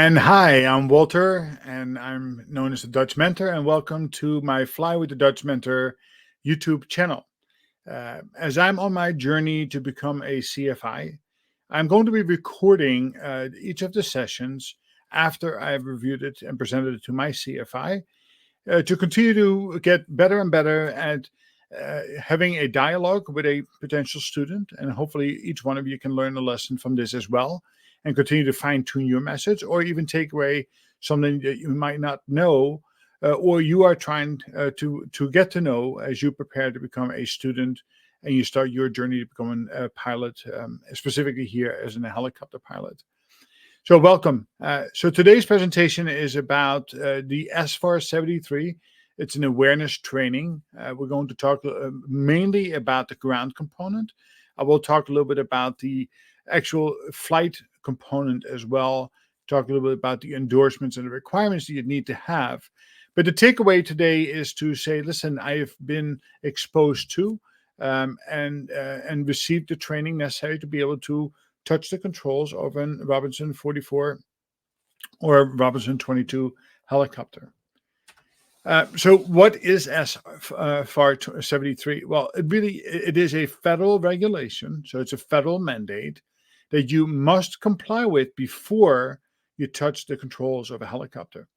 And hi, I'm Walter, and I'm known as the Dutch Mentor, and welcome to my Fly with the Dutch Mentor YouTube channel. As I'm on my journey to become a CFI, I'm going to be recording each of the sessions after I've reviewed it and presented it to my CFI to continue to get better and better at having a dialogue with a potential student. And hopefully, each one of you can learn a lesson from this as well and continue to fine tune your message or even take away something that you might not know or you are trying to get to know as you prepare to become a student and you start your journey to becoming a pilot, specifically here as a helicopter pilot. So welcome. So today's presentation is about the SFAR 73. It's an awareness training. We're going to talk mainly about the ground component. I will talk a little bit about the actual flight component as well, talk a little bit about the endorsements and the requirements that you need to have. But the takeaway today is to say, listen, I have been exposed to and received the training necessary to be able to touch the controls of a Robinson 44 or Robinson 22 helicopter. So what is SFAR 73? Well, it is a federal regulation, so it's a federal mandate that you must comply with before you touch the controls of a helicopter.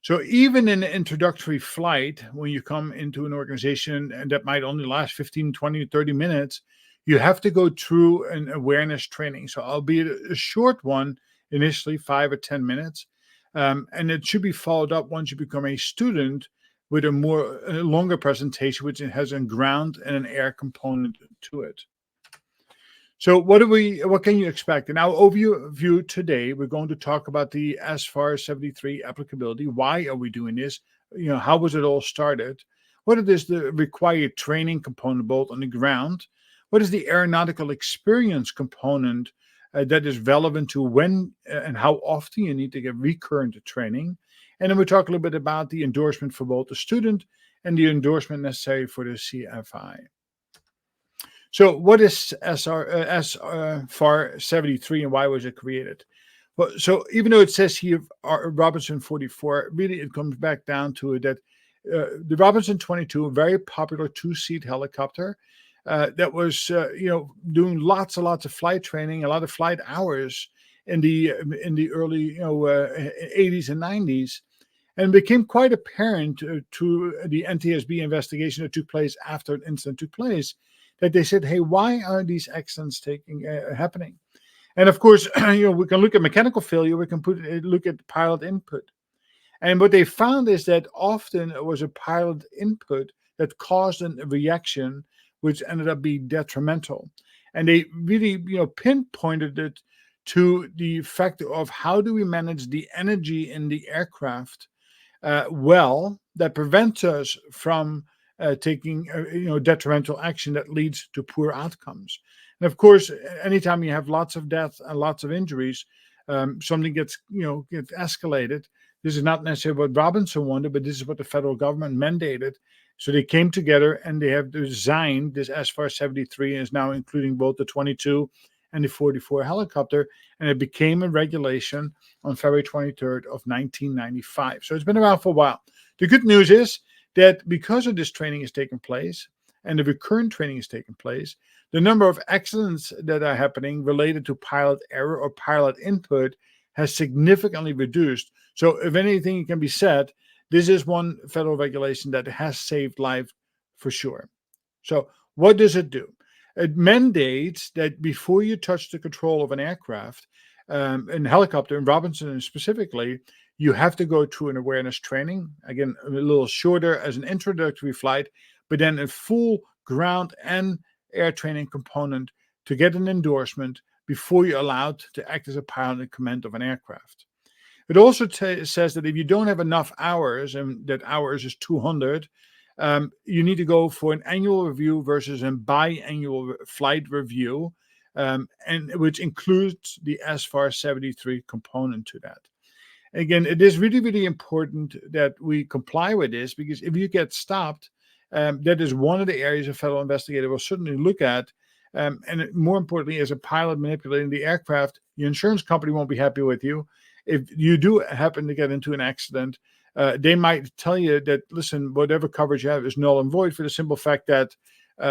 So even in an introductory flight, when you come into an organization and that might only last 15, 20, 30 minutes, you have to go through an awareness training. So albeit a short one, initially 5 or 10 minutes, and it should be followed up once you become a student with a longer presentation, which has a ground and an air component to it. So what can you expect? In our overview today, we're going to talk about the SFAR 73 applicability. Why are we doing this? How was it all started? What is the required training component both on the ground? What is the aeronautical experience component that is relevant to when and how often you need to get recurrent training? And then we'll talk a little bit about the endorsement for both the student and the endorsement necessary for the CFI. So what is SFAR 73 and why was it created? Well, so even though it says here Robinson 44, really it comes back down to it that the Robinson 22, a very popular two-seat helicopter that was doing lots and lots of flight training, a lot of flight hours in the early 80s and 90s. And it became quite apparent to the NTSB investigation that took place after an incident took place that they said, hey, why are these accidents happening? And of course, we can look at mechanical failure, we can look at pilot input. And what they found is that often it was a pilot input that caused a reaction, which ended up being detrimental. And they really, pinpointed it to the fact of how do we manage the energy in the aircraft that prevents us from taking detrimental action that leads to poor outcomes. And of course, anytime you have lots of death and lots of injuries, something gets escalated. This is not necessarily what Robinson wanted, but this is what the federal government mandated. So they came together and they have designed this SFAR 73 and is now including both the 22 and the 44 helicopter, and it became a regulation on February 23rd of 1995. So it's been around for a while. The good news is that because of this training is taking place and the recurrent training is taking place, the number of accidents that are happening related to pilot error or pilot input has significantly reduced. So if anything can be said, this is one federal regulation that has saved life for sure. So what does it do? It mandates that before you touch the control of an aircraft, in helicopter, and Robinson specifically, you have to go through an awareness training. Again, a little shorter as an introductory flight, but then a full ground and air training component to get an endorsement before you're allowed to act as a pilot in command of an aircraft. It also says that if you don't have enough hours, and that hours is 200, you need to go for an annual review versus a biannual flight review, and which includes the SFAR 73 component to that. Again, it is really, really important that we comply with this, because if you get stopped, that is one of the areas a federal investigator will certainly look at. And more importantly, as a pilot manipulating the aircraft, your insurance company won't be happy with you. if you do happen to get into an accident, they might tell you that, listen, whatever coverage you have is null and void for the simple fact that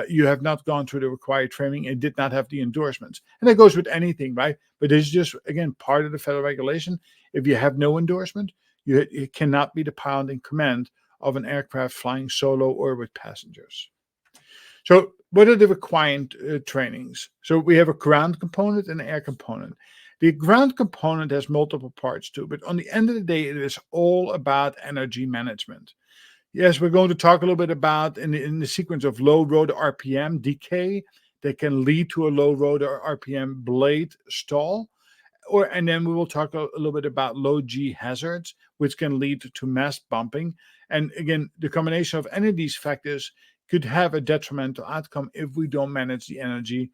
you have not gone through the required training and did not have the endorsements. And that goes with anything, right? But this is just, again, part of the federal regulation. If you have no endorsement, you cannot be the pilot in command of an aircraft flying solo or with passengers. So what are the required trainings? So we have a ground component and an air component. The ground component has multiple parts too, but on the end of the day, it is all about energy management. Yes, we're going to talk a little bit about in the sequence of low rotor RPM decay that can lead to a low rotor RPM blade stall. And then we will talk a little bit about low G hazards, which can lead to mast bumping. And again, the combination of any of these factors could have a detrimental outcome if we don't manage the energy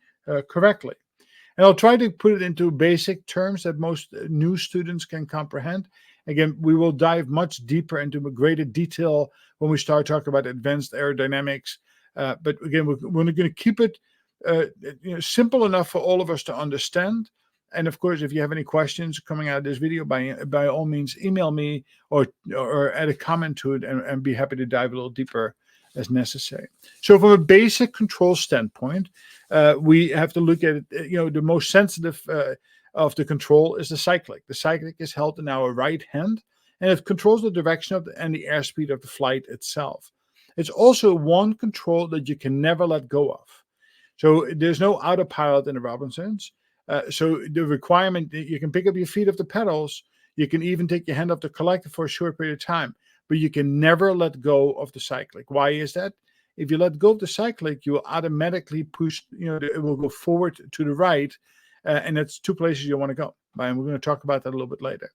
correctly. And I'll try to put it into basic terms that most new students can comprehend. Again, we will dive much deeper into greater detail when we start talking about advanced aerodynamics. But again, we're going to keep it simple enough for all of us to understand. And of course, if you have any questions coming out of this video, by all means, email me or add a comment to it, and be happy to dive a little deeper as necessary. So from a basic control standpoint, we have to look at it, the most sensitive of the control is the cyclic. The cyclic is held in our right hand, and it controls the direction and the airspeed of the flight itself. It's also one control that you can never let go of. So there's no autopilot in the Robinsons. So the requirement, you can pick up your feet off the pedals, you can even take your hand off the collective for a short period of time, but you can never let go of the cyclic. Why is that? If you let go of the cyclic, you will automatically push, it will go forward to the right, and that's two places you want to go. And we're going to talk about that a little bit later.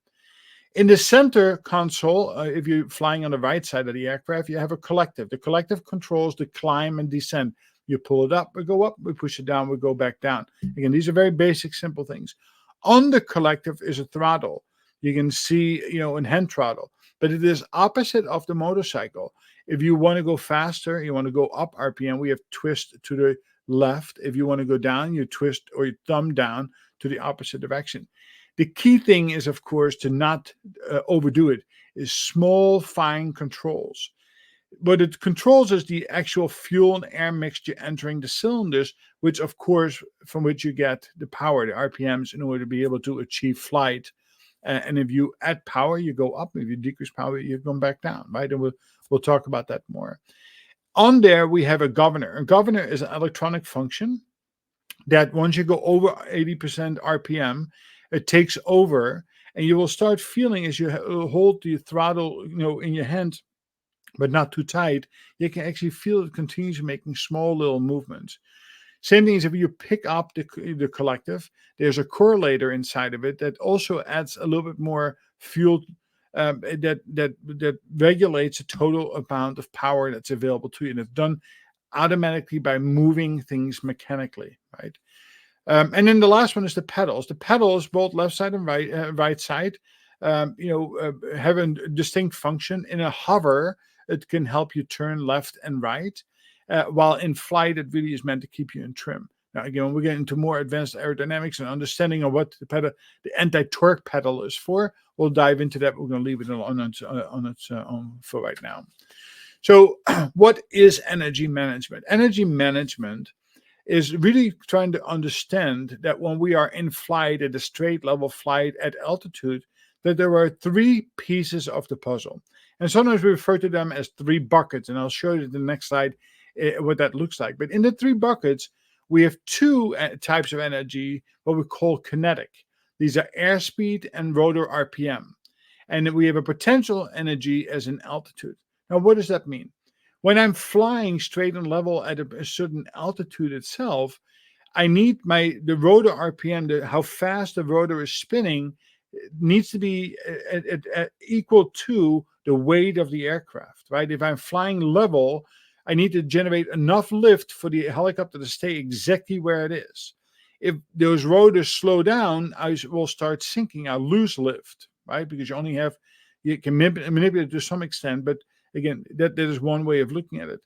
In the center console, if you're flying on the right side of the aircraft, you have a collective. The collective controls the climb and descent. You pull it up, we go up, we push it down, we go back down. Again, these are very basic, simple things. On the collective is a throttle. You can see, in hand throttle, but it is opposite of the motorcycle. If you want to go faster, you want to go up RPM, we have twist to the left. If you want to go down, you twist or you thumb down to the opposite direction. The key thing is, of course, to not overdo it, is small, fine controls. What it controls is the actual fuel and air mixture entering the cylinders, which, of course, from which you get the power, the RPMs, in order to be able to achieve flight. And if you add power, you go up. If you decrease power, you come back down, right? And we'll talk about that more. On there, we have a governor. A governor is an electronic function that once you go over 80% RPM, it takes over, and you will start feeling as you hold the throttle, in your hand, but not too tight, you can actually feel it continues making small little movements. Same thing as if you pick up the collective, there's a correlator inside of it that also adds a little bit more fuel that regulates the total amount of power that's available to you. And it's done automatically by moving things mechanically, right? And then the last one is the pedals. The pedals, both left side and right side, have a distinct function. In a hover, it can help you turn left and right, while in flight, it really is meant to keep you in trim. Now, again, when we get into more advanced aerodynamics and understanding of what the anti-torque pedal is for, we'll dive into that. We're going to leave it on its own for right now. So what is energy management? Energy management is really trying to understand that when we are in flight, at a straight level flight at altitude, that there are three pieces of the puzzle. And sometimes we refer to them as three buckets, and I'll show you in the next slide what that looks like. But in the three buckets, we have two types of energy, what we call kinetic. These are airspeed and rotor RPM. And we have a potential energy as an altitude. Now, what does that mean? When I'm flying straight and level at a certain altitude itself, I need the rotor RPM, how fast the rotor is spinning, needs to be equal to the weight of the aircraft, right? If I'm flying level, I need to generate enough lift for the helicopter to stay exactly where it is. If those rotors slow down, I will start sinking. I'll lose lift, right? Because you can manipulate it to some extent, but again, that is one way of looking at it.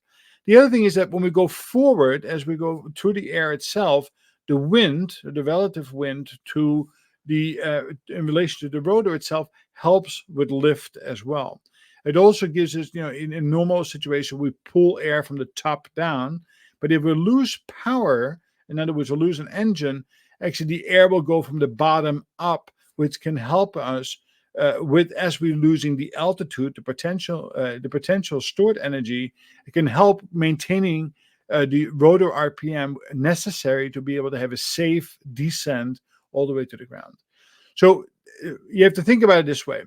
The other thing is that when we go forward, as we go through the air itself, the wind, the relative wind to in relation to the rotor itself, helps with lift as well. It also gives us, in a normal situation, we pull air from the top down. But if we lose power, in other words, we lose an engine, actually the air will go from the bottom up, which can help us as we're losing the altitude, the potential stored energy. It can help maintaining the rotor RPM necessary to be able to have a safe descent all the way to the ground. So you have to think about it this way.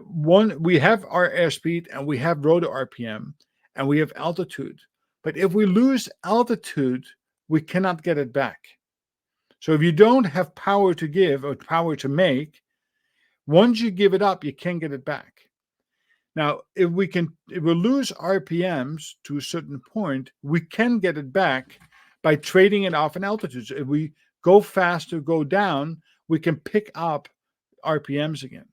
One, we have our airspeed and we have rotor RPM and we have altitude. But if we lose altitude, we cannot get it back. So if you don't have power to give or power to make, once you give it up, you can't get it back. Now, if we lose RPMs to a certain point, we can get it back by trading it off in altitude. So if we go fast or go down, we can pick up RPMs again,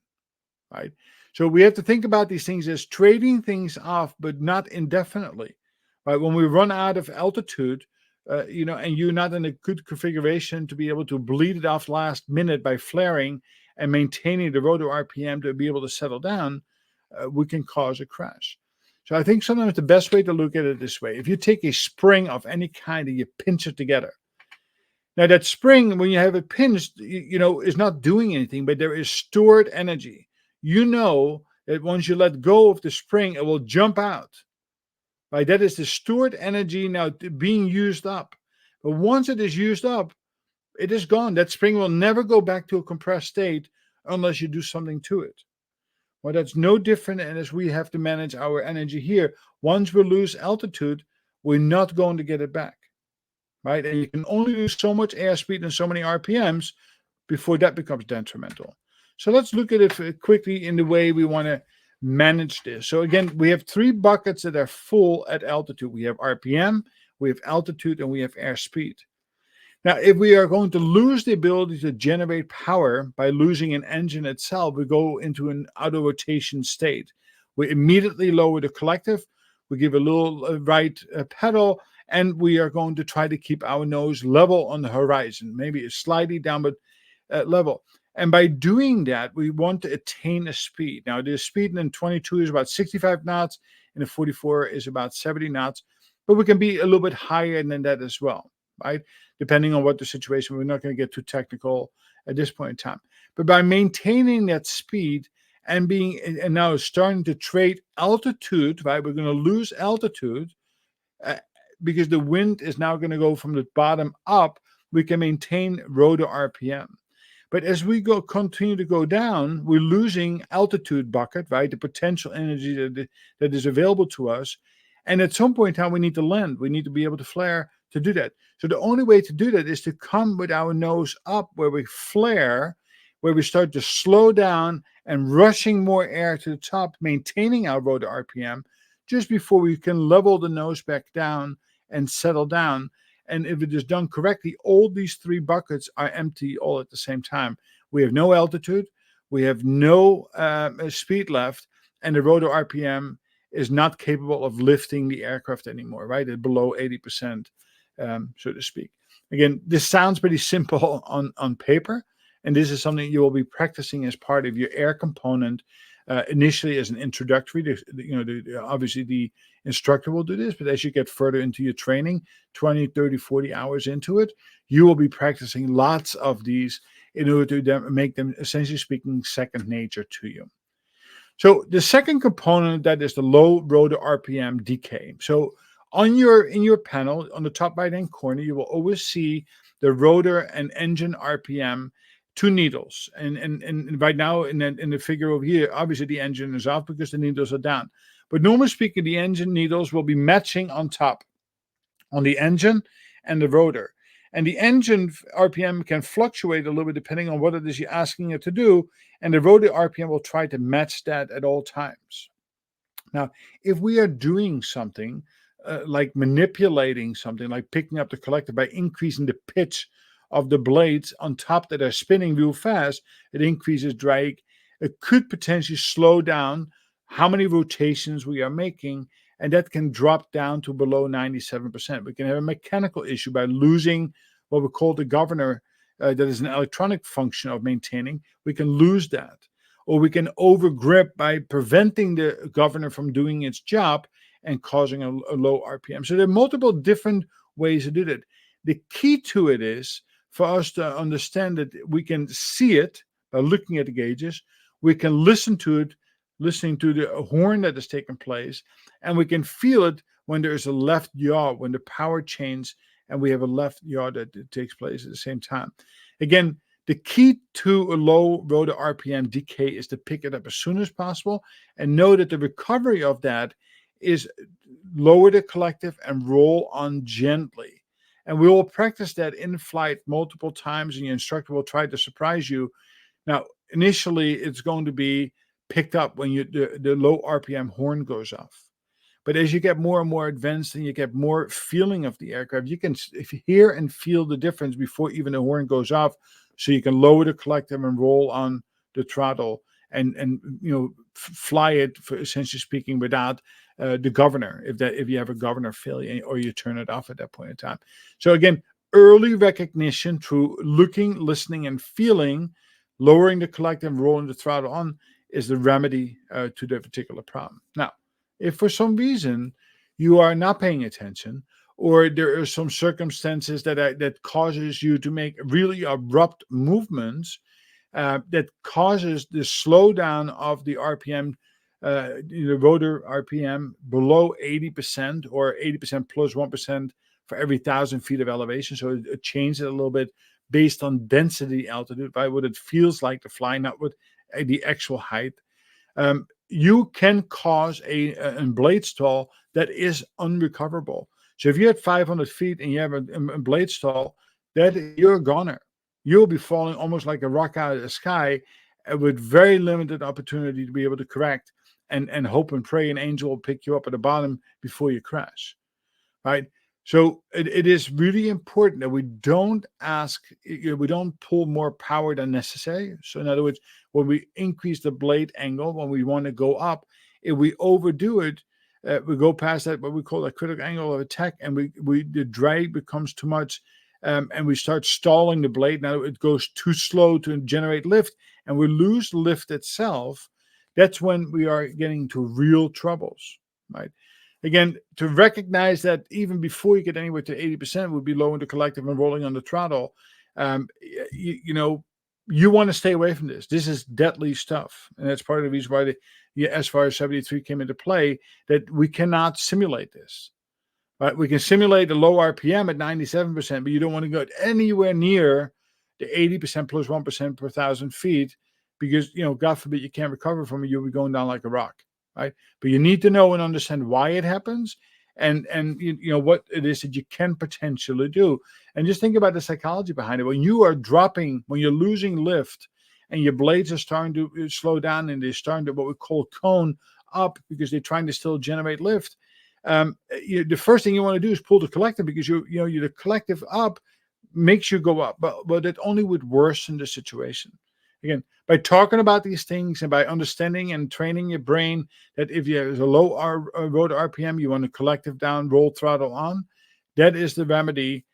right? So we have to think about these things as trading things off, but not indefinitely, right? When we run out of altitude, and you're not in a good configuration to be able to bleed it off last minute by flaring and maintaining the rotor RPM to be able to settle down, we can cause a crash. So I think sometimes the best way to look at it this way: if you take a spring of any kind and you pinch it together, now that spring, when you have it pinched, is not doing anything, but there is stored energy. You know that once you let go of the spring, it will jump out. Right? That is the stored energy now being used up. But once it is used up, it is gone. That spring will never go back to a compressed state unless you do something to it. Well, that's no different as we have to manage our energy here. Once we lose altitude, we're not going to get it back. Right? And you can only do so much airspeed and so many RPMs before that becomes detrimental. So let's look at it quickly in the way we want to manage this. So again, we have three buckets that are full at altitude. We have RPM, we have altitude, and we have airspeed. Now, if we are going to lose the ability to generate power by losing an engine itself, we go into an auto rotation state. We immediately lower the collective, we give a little right pedal, and we are going to try to keep our nose level on the horizon, maybe a slightly down, but level. And by doing that, we want to attain a speed. Now, the speed in 22 is about 65 knots, and the 44 is about 70 knots. But we can be a little bit higher than that as well, right? Depending on what the situation. We're not going to get too technical at this point in time. But by maintaining that speed and now starting to trade altitude, right? We're going to lose altitude because the wind is now going to go from the bottom up. We can maintain rotor RPM. But as we continue to go down, we're losing altitude bucket, right? The potential energy that is available to us. And at some point in time, we need to land. We need to be able to flare to do that. So the only way to do that is to come with our nose up where we flare, where we start to slow down and rushing more air to the top, maintaining our rotor RPM just before we can level the nose back down and settle down. And if it is done correctly, all these three buckets are empty all at the same time. We have no altitude, we have no speed left, and the rotor RPM is not capable of lifting the aircraft anymore, right? It's below 80%, so to speak. Again, this sounds pretty simple on paper, and this is something you will be practicing as part of your air component initially as an introductory. Obviously the instructor will do this, but as you get further into your training, 20, 30, 40 hours into it, you will be practicing lots of these in order to make them, essentially speaking, second nature to you. So the second component, that is the low rotor RPM decay. So in your panel, on the top right-hand corner, you will always see the rotor and engine RPM, two needles. And right now in the figure over here, obviously the engine is off because the needles are down. But normally speaking, the engine needles will be matching on top, on the engine and the rotor. And the engine RPM can fluctuate a little bit depending on what it is you're asking it to do. And the rotor RPM will try to match that at all times. Now, if we are doing something like manipulating something, like picking up the collector by increasing the pitch of the blades on top that are spinning real fast, it increases drag. It could potentially slow down how many rotations we are making, and that can drop down to below 97%. We can have a mechanical issue by losing what we call the governor that is an electronic function of maintaining, we can lose that. Or we can overgrip by preventing the governor from doing its job and causing a low RPM. So there are multiple different ways to do that. The key to it is for us to understand that we can see it by looking at the gauges, we can listen to it, listening to the horn that is taking place, and we can feel it when there is a left yaw, when the power changes and we have a left yaw that takes place at the same time. Again, the key to a low rotor RPM decay is to pick it up as soon as possible and know that the recovery of that is lower the collective and roll on gently. And we will practice that in flight multiple times, and your instructor will try to surprise you. Now, initially, it's going to be picked up when the low RPM horn goes off. But as you get more and more advanced and you get more feeling of the aircraft, you can hear and feel the difference before even the horn goes off. So you can lower the collective and roll on the throttle and fly it, for essentially speaking, without the governor, if you have a governor failure or you turn it off at that point in time. So again, early recognition through looking, listening, and feeling, lowering the collective and rolling the throttle on is the remedy to the particular problem. Now, if for some reason you are not paying attention, or there are some circumstances that causes you to make really abrupt movements that causes the slowdown of the RPM, the rotor RPM below 80% or 80% plus 1% for every 1,000 feet of elevation. So it changes it a little bit based on density altitude, by what it feels like to fly, not with the actual height. You can cause a blade stall that is unrecoverable. So if you're at 500 feet and you have a blade stall, that you're a goner. You'll be falling almost like a rock out of the sky with very limited opportunity to be able to correct and hope and pray an angel will pick you up at the bottom before you crash, right? So it is really important that we don't pull more power than necessary. So in other words, when we increase the blade angle, when we want to go up, if we overdo it, we go past that, what we call a critical angle of attack, and the drag becomes too much, and we start stalling the blade. Now it goes too slow to generate lift, and we lose lift itself. That's when we are getting into real troubles, right? Again, to recognize that even before you get anywhere to 80%, would be low in the collective and rolling on the throttle. You want to stay away from this. This is deadly stuff. And that's part of the reason why the SFAR 73 came into play, that we cannot simulate this. Right? We can simulate the low RPM at 97%, but you don't want to go anywhere near the 80% plus 1% per 1,000 feet because, God forbid you can't recover from it. You'll be going down like a rock. Right? But you need to know and understand why it happens and what it is that you can potentially do. And just think about the psychology behind it. When you are dropping, when you're losing lift and your blades are starting to slow down and they're starting to what we call cone up because they're trying to still generate lift, the first thing you want to do is pull the collective because the collective up makes you go up, but it only would worsen the situation. Again, by talking about these things and by understanding and training your brain that if there's a low rotor RPM, you want a collective down, roll throttle on, that is the remedy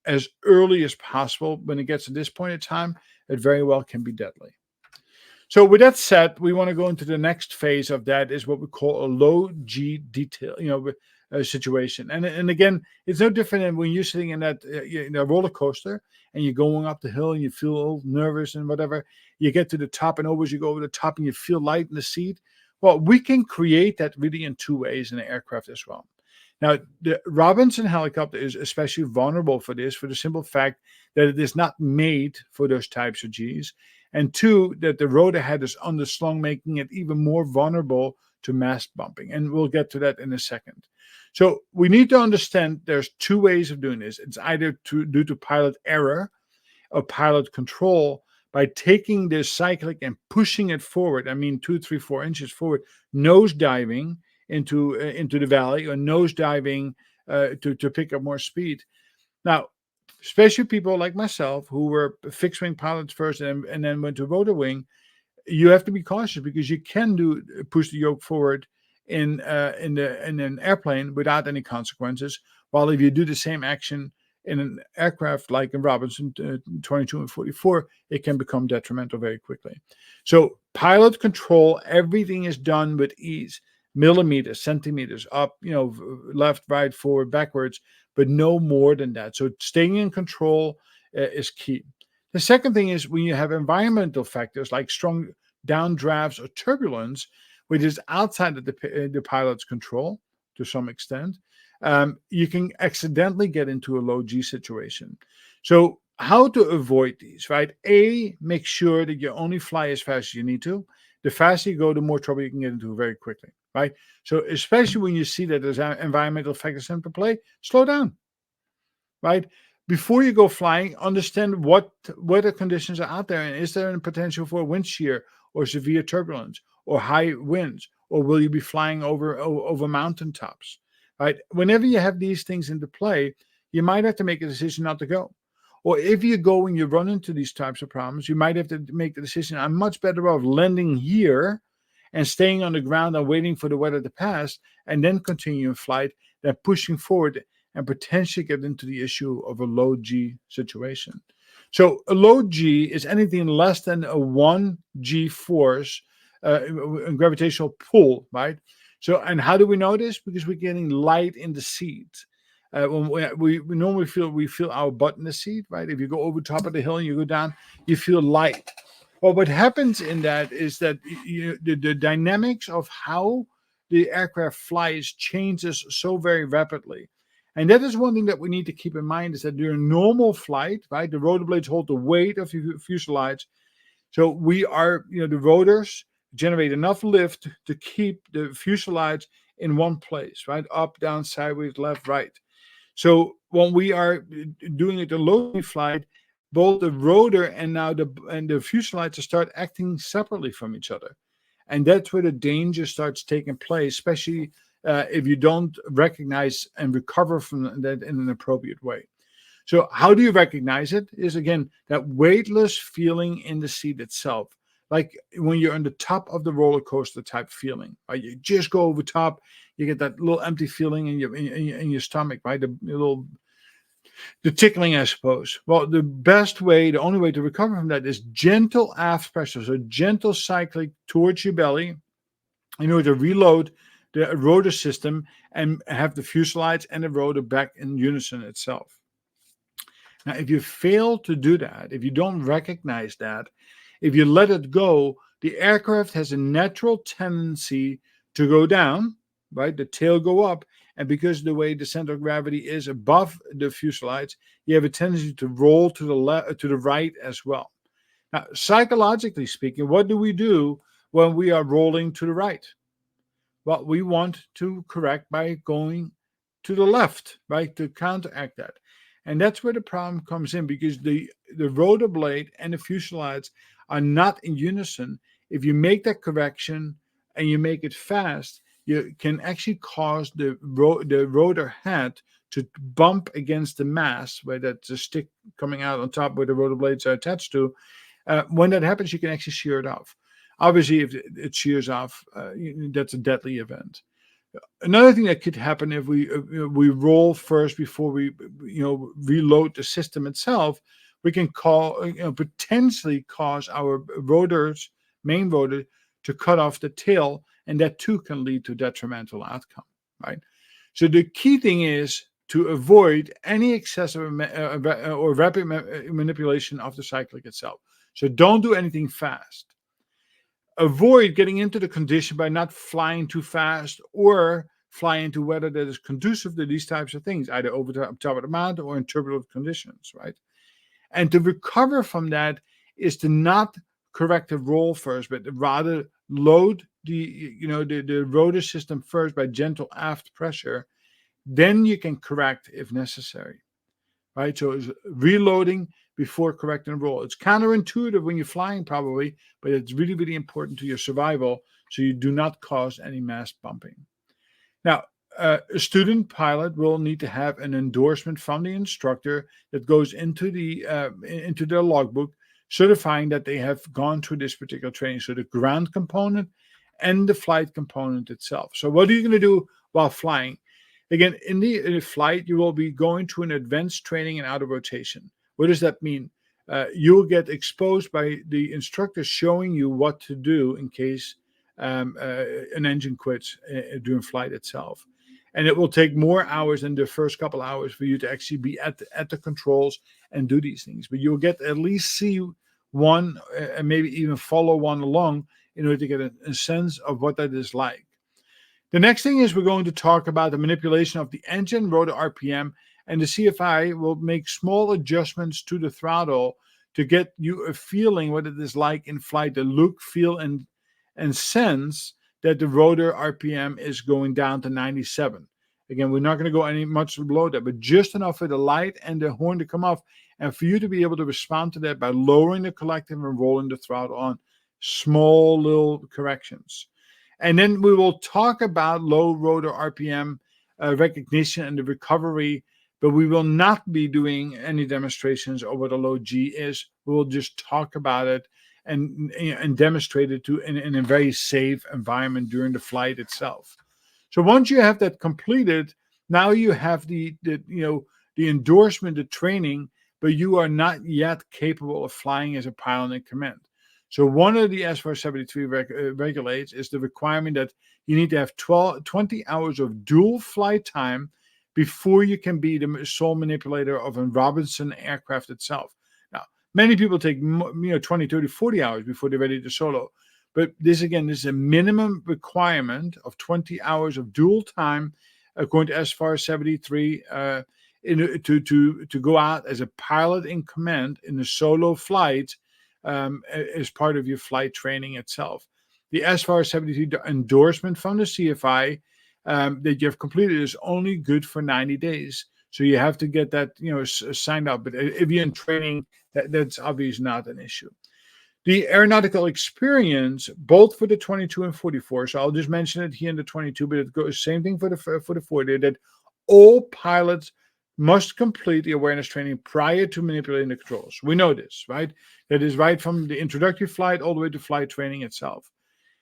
as early as possible. When it gets to this point in time, it very well can be deadly. So with that said, we want to go into the next phase of that is what we call a low G detail, situation. And again, it's no different than when you're sitting in that roller coaster and you're going up the hill and you feel all nervous and whatever. You get to the top, and always you go over the top and you feel light in the seat. Well, we can create that really in two ways in an aircraft as well. Now, the Robinson helicopter is especially vulnerable for this, for the simple fact that it is not made for those types of Gs. And two, that the rotor head is underslung, making it even more vulnerable to mast bumping. And we'll get to that in a second. So we need to understand there's two ways of doing this. It's either due to pilot error or pilot control by taking this cyclic and pushing it forward. I mean, 2, 3, 4 inches forward, nose diving into the valley, or nose diving to pick up more speed. Now, especially people like myself who were fixed wing pilots first and then went to rotor wing, you have to be cautious because you can push the yoke forward in an airplane without any consequences. While if you do the same action in an aircraft like in Robinson 22 and 44, it can become detrimental very quickly. So pilot control, everything is done with ease, millimeters, centimeters, up, left, right, forward, backwards, but no more than that. So staying in control is key. The second thing is when you have environmental factors like strong downdrafts or turbulence, which is outside of the pilot's control to some extent, you can accidentally get into a low G situation. So how to avoid these, right? A, make sure that you only fly as fast as you need to. The faster you go, the more trouble you can get into very quickly, right? So especially when you see that there's environmental factors into play, slow down, right? Before you go flying, understand what weather conditions are out there, and is there a potential for wind shear or severe turbulence or high winds, or will you be flying over mountaintops, right? Whenever you have these things into play, you might have to make a decision not to go. Or if you go and you run into these types of problems, you might have to make the decision, I'm much better off landing here and staying on the ground and waiting for the weather to pass and then continue flight than pushing forward and potentially get into the issue of a low G situation. So a low G is anything less than a 1 G force, gravitational pull, right? So, and how do we know this? Because we're getting light in the seat. When we normally feel our butt in the seat, right? If you go over top of the hill and you go down, you feel light. Well, what happens in that is that the dynamics of how the aircraft flies changes so very rapidly. And that is one thing that we need to keep in mind, is that during normal flight, right, the rotor blades hold the weight of the fuselage. So the rotors generate enough lift to keep the fuselage in one place, right? Up, down, sideways, left, right. So when we are doing it a low flight, both the rotor and the fuselage start acting separately from each other. And that's where the danger starts taking place, especially if you don't recognize and recover from that in an appropriate way. So how do you recognize it? Is again that weightless feeling in the seat itself, like when you're on the top of the roller coaster type feeling. Right? You just go over top, you get that little empty feeling in your stomach, right? The tickling, I suppose. Well, the only way to recover from that is gentle aft pressure, so gentle cycling towards your belly in order to reload the rotor system and have the fuselage and the rotor back in unison itself. Now, if you fail to do that, if you don't recognize that, if you let it go, the aircraft has a natural tendency to go down, right? The tail go up. And because the way the center of gravity is above the fuselage, you have a tendency to roll to the left, to the right as well. Now, psychologically speaking, what do we do when we are rolling to the right? Well, we want to correct by going to the left, right, to counteract that. And that's where the problem comes in, because the rotor blade and the fuselage are not in unison. If you make that correction and you make it fast, you can actually cause the rotor head to bump against the mast, where that's a stick coming out on top where the rotor blades are attached to. When that happens, you can actually shear it off. Obviously, if it shears off, that's a deadly event. Another thing that could happen if we roll first before we reload the system itself, we can potentially cause our main rotor to cut off the tail, and that too can lead to detrimental outcome, right? So the key thing is to avoid any excessive or rapid manipulation of the cyclic itself. So don't do anything fast. Avoid getting into the condition by not flying too fast or fly into weather that is conducive to these types of things, either over the top of the mountain or in turbulent conditions, right? And to recover from that is to not correct the roll first, but rather load the rotor system first by gentle aft pressure. Then you can correct if necessary, right? So it's reloading before correcting roll. It's counterintuitive when you're flying, probably, but it's really, really important to your survival, so you do not cause any mast bumping. Now, a student pilot will need to have an endorsement from the instructor that goes into their logbook, certifying that they have gone through this particular training. So the ground component and the flight component itself. So what are you going to do while flying? Again, in the flight, you will be going to an advanced training in auto rotation. What does that mean? You will get exposed by the instructor showing you what to do in case an engine quits during flight itself. And it will take more hours than the first couple hours for you to actually be at the controls and do these things. But you'll get at least see one and maybe even follow one along in order to get a sense of what that is like. The next thing is we're going to talk about the manipulation of the engine, rotor RPM, and the CFI will make small adjustments to the throttle to get you a feeling what it is like in flight, the look, feel, and sense that the rotor RPM is going down to 97. Again, we're not going to go any much below that, but just enough for the light and the horn to come off, and for you to be able to respond to that by lowering the collective and rolling the throttle on. Small little corrections. And then we will talk about low rotor RPM recognition and the recovery, but we will not be doing any demonstrations of what a low G is. We will just talk about it and demonstrate it in a very safe environment during the flight itself. So once you have that completed, now you have the endorsement, the training, but you are not yet capable of flying as a pilot in command. So one of the SFAR 73 regulates is the requirement that you need to have 20 hours of dual flight time before you can be the sole manipulator of a Robinson aircraft itself. Now, many people take 20, 30, 40 hours before they're ready to solo. But this is a minimum requirement of 20 hours of dual time, according to SFAR 73, to go out as a pilot in command in a solo flight as part of your flight training itself. The SFAR 73 endorsement from the CFI that you have completed is only good for 90 days. So you have to get that signed up. But if you're in training, that's obviously not an issue. The aeronautical experience, both for the 22 and 44, so I'll just mention it here in the 22, but it goes same thing for the 40, that all pilots must complete the awareness training prior to manipulating the controls. We know this, right? That is right from the introductory flight all the way to flight training itself.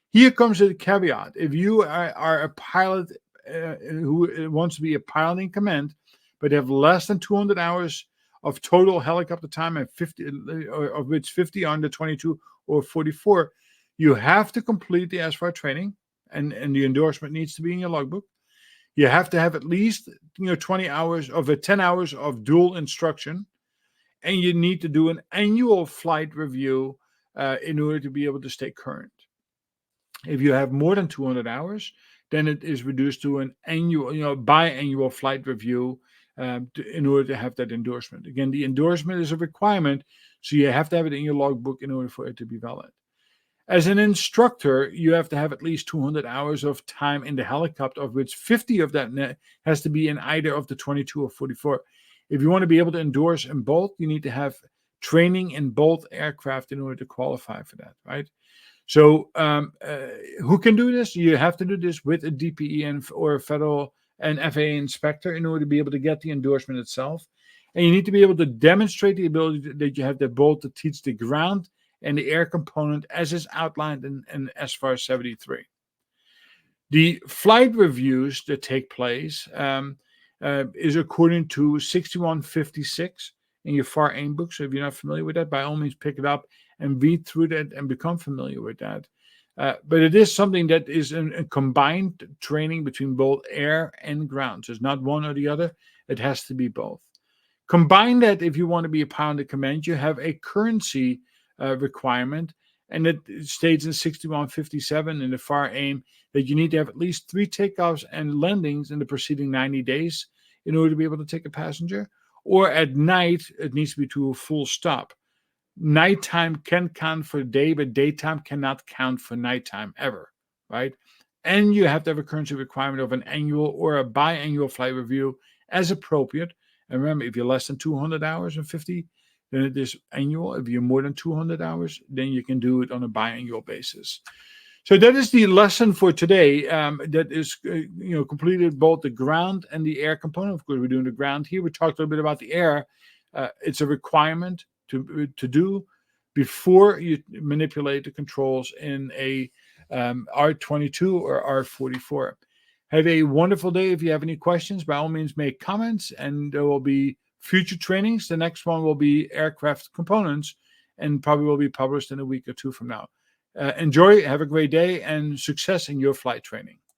Here comes a caveat. If you are a pilot who wants to be a pilot in command, but have less than 200 hours of total helicopter time and 50, of which 50 on the 22 or 44, you have to complete the SFAR training, and the endorsement needs to be in your logbook. You have to have at least 20 hours of 10 hours of dual instruction, and you need to do an annual flight review in order to be able to stay current. If you have more than 200 hours, then it is reduced to an annual, biannual flight review in order to have that endorsement. Again, the endorsement is a requirement, so you have to have it in your logbook in order for it to be valid. As an instructor, you have to have at least 200 hours of time in the helicopter, of which 50 of that has to be in either of the 22 or 44. If you want to be able to endorse in both, you need to have training in both aircraft in order to qualify for that, right? So who can do this? You have to do this with a DPE or a federal and FAA inspector in order to be able to get the endorsement itself. And you need to be able to demonstrate the ability that you have the both to teach the ground and the air component as is outlined in SFAR 73. The flight reviews that take place is according to 6156 in your FAR AIM book. So if you're not familiar with that, by all means pick it up and read through that and become familiar with that. But it is something that is a combined training between both air and ground. So it's not one or the other. It has to be both. Combine that if you want to be a pilot in command, you have a currency requirement, and it states in 6157 in the FAR AIM that you need to have at least 3 takeoffs and landings in the preceding 90 days in order to be able to take a passenger. Or at night, it needs to be to a full stop. Nighttime can count for day, but daytime cannot count for nighttime ever, right? And you have to have a currency requirement of an annual or a biannual flight review as appropriate. And remember, if you're less than 200 hours and 50, then it is annual. If you're more than 200 hours, then you can do it on a biannual basis. So that is the lesson for today. That is, completed both the ground and the air component. Of course, we're doing the ground here. We talked a little bit about the air. It's a requirement to do before you manipulate the controls in a R22 or R44. Have a wonderful day. If you have any questions, by all means, make comments, and there will be future trainings. The next one will be aircraft components and probably will be published in a week or two from now. Enjoy, have a great day, and success in your flight training.